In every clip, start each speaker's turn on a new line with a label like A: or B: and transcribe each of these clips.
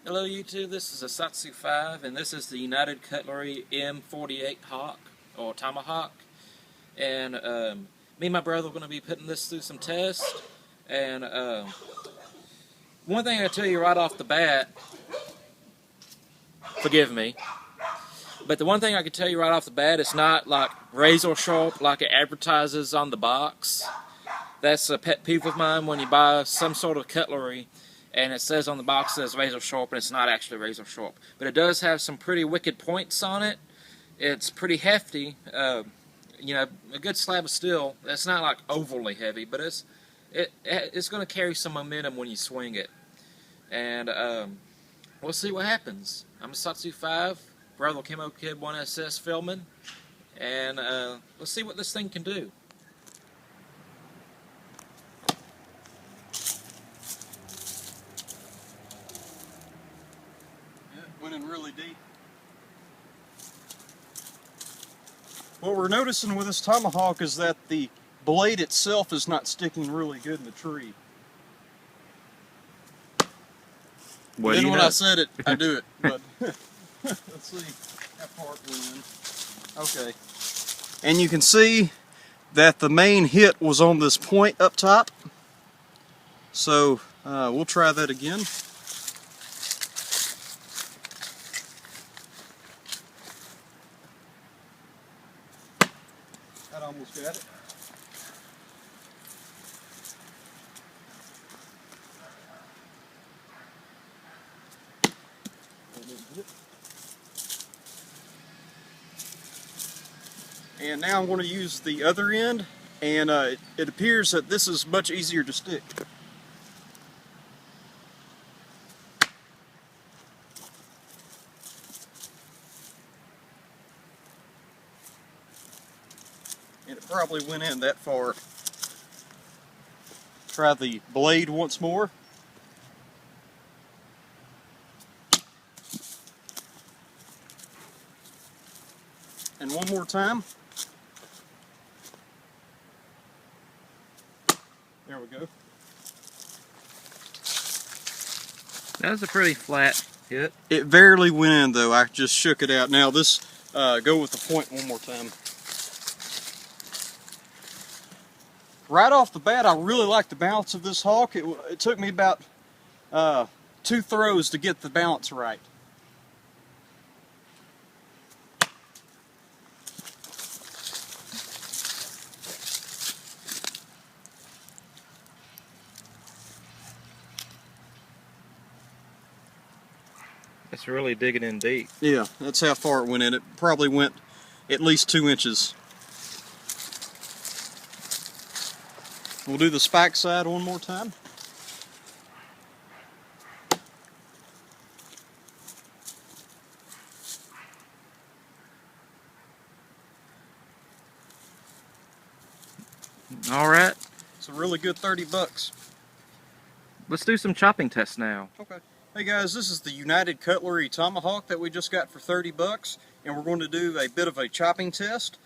A: Hello YouTube, this is a Satsu 5 and this is the United Cutlery M48 Hawk, or Tomahawk. And me and my brother are going to be putting this through some tests. And one thing I tell you right off the bat, forgive me, but the one thing I can tell you right off the bat, it's not like razor sharp like it advertises on the box. That's a pet peeve of mine when you buy some sort of cutlery and it says on the box it says razor sharp and it's not actually razor sharp. But it does have some pretty wicked points on it. It's pretty hefty. You know, a good slab of steel. It's not like overly heavy, but it's going to carry some momentum when you swing it. And we'll see what happens. I'm a Satsu 5, brother Chemo Kid 1SS filming, and let's see what this thing can do.
B: Went in really deep. What we're noticing with this Tomahawk is that the blade itself is not sticking really good in the tree. Then when I said it, I do it. But let's see how far it went in. Okay. And you can see that the main hit was on this point up top. So we'll try that again. That almost got it. And now I'm going to use the other end, and it appears that this is much easier to stick. And it probably went in that far. Try the blade once more. And one more time. There we go.
A: That was a pretty flat hit.
B: It barely went in though. I just shook it out. Now this, go with the point one more time. Right off the bat, I really like the balance of this hawk. It took me about 2 throws to get the balance right.
A: It's really digging in deep.
B: Yeah, that's how far it went in. It probably went at least 2 inches. We'll do the spike side one more time.
A: Alright.
B: It's a really good 30 bucks.
A: Let's do some chopping tests now.
B: Okay. Hey guys, this is the United Cutlery Tomahawk that we just got for 30 bucks, and we're going to do a bit of a chopping test.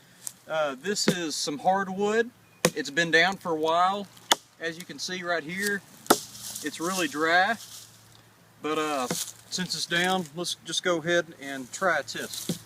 B: This is some hardwood. It's been down for a while. As you can see right here, it's really dry. But since it's down, let's just go ahead and try a test.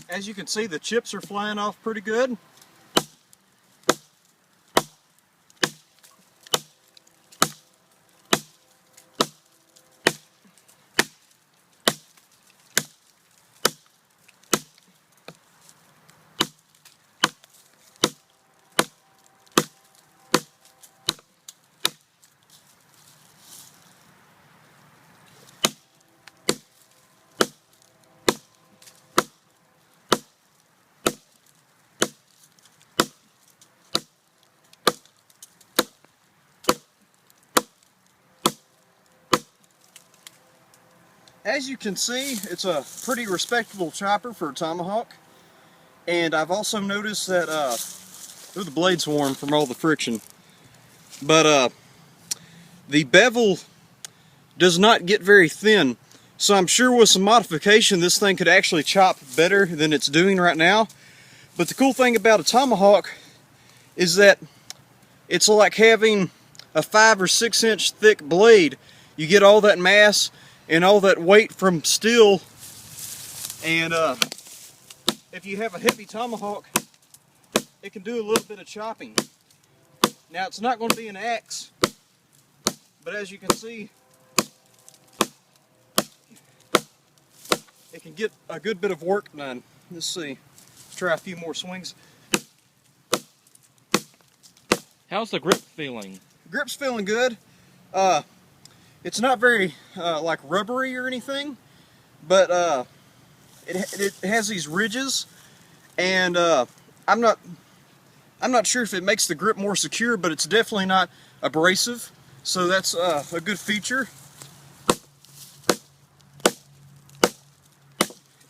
B: As you can see, the chips are flying off pretty good. As you can see, it's a pretty respectable chopper for a Tomahawk. And I've also noticed that, the blade's warm from all the friction. But the bevel does not get very thin. So I'm sure with some modification this thing could actually chop better than it's doing right now. But the cool thing about a Tomahawk is that it's like having a 5 or 6 inch thick blade. You get all that mass and all that weight from steel, and if you have a heavy Tomahawk, it can do a little bit of chopping. Now it's not going to be an axe, but as you can see, it can get a good bit of work done. Let's see. Let's try a few more swings.
A: How's the grip feeling?
B: Grip's feeling good. It's not very like rubbery or anything, but it has these ridges, and I'm not sure if it makes the grip more secure, but it's definitely not abrasive, so that's a good feature.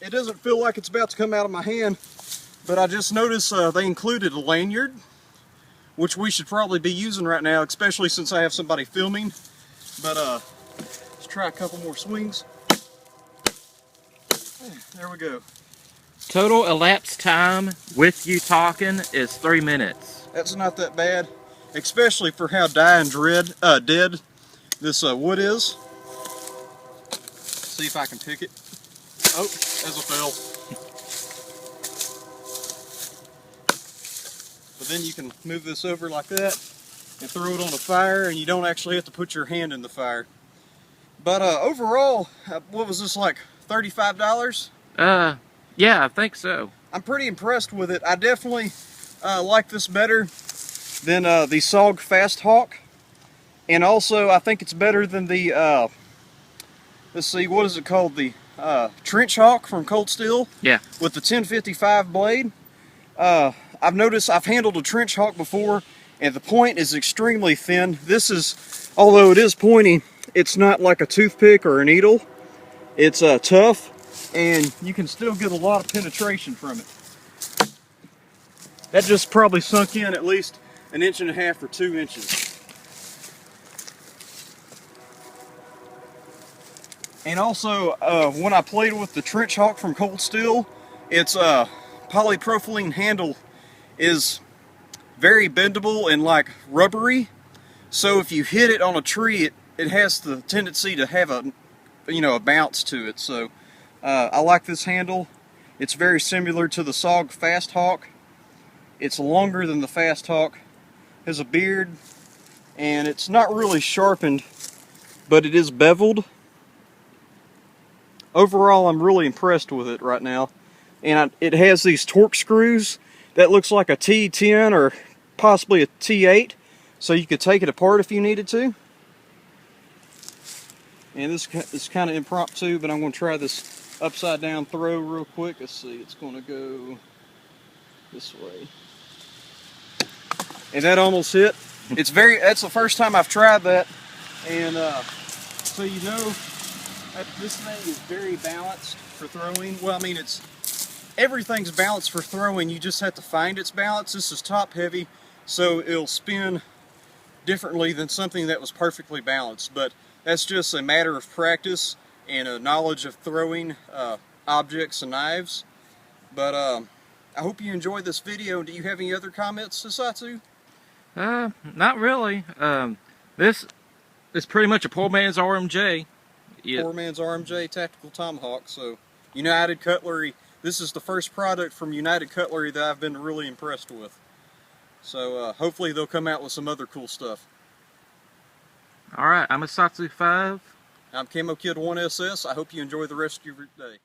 B: It doesn't feel like it's about to come out of my hand, but I just noticed they included a lanyard, which we should probably be using right now, especially since I have somebody filming. But let's try a couple more swings. There we go.
A: Total elapsed time with you talking is 3 minutes.
B: That's not that bad, especially for how dead this wood is. See if I can pick it. Oh, as a fell. But then you can move this over like that and throw it on the fire, and you don't actually have to put your hand in the fire. But overall, what was this, like $35?
A: Yeah, I think so.
B: I'm pretty impressed with it. I definitely like this better than the SOG Fast Hawk, and also I think it's better than the let's see, what is it called, the Trench Hawk from Cold Steel.
A: Yeah. With
B: the 1055 blade. I've noticed I've handled a Trench Hawk before, and the point is extremely thin. This is, although it is pointy, it's not like a toothpick or a needle. It's tough, and you can still get a lot of penetration from it. That just probably sunk in at least 1.5 inches or 2 inches. And also, when I played with the Trench Hawk from Cold Steel, its polypropylene handle is very bendable and like rubbery. So if you hit it on a tree, it has the tendency to have a bounce to it. So I like this handle. It's very similar to the SOG Fast Hawk. It's longer than the Fast Hawk. Has a beard, and it's not really sharpened, but it is beveled. Overall, I'm really impressed with it right now. And it has these torque screws that looks like a T10 or possibly a T8, so you could take it apart if you needed to. And this is kind of impromptu, but I'm going to try this upside down throw real quick. Let's see, it's going to go this way. And that almost hit. That's the first time I've tried that. And so you know, this thing is very balanced for throwing. Well, I mean, everything's balanced for throwing. You just have to find its balance. This is top heavy, so it'll spin differently than something that was perfectly balanced. But that's just a matter of practice and a knowledge of throwing objects and knives. But I hope you enjoyed this video. Do you have any other comments, Sasatsu?
A: Not really. This is pretty much a poor man's RMJ. Yeah.
B: Poor man's RMJ Tactical Tomahawk. So, United Cutlery. This is the first product from United Cutlery that I've been really impressed with. So, hopefully they'll come out with some other cool stuff.
A: Alright, I'm a Satsu 5.
B: I'm Camo Kid 1SS. I hope you enjoy the rest of your day.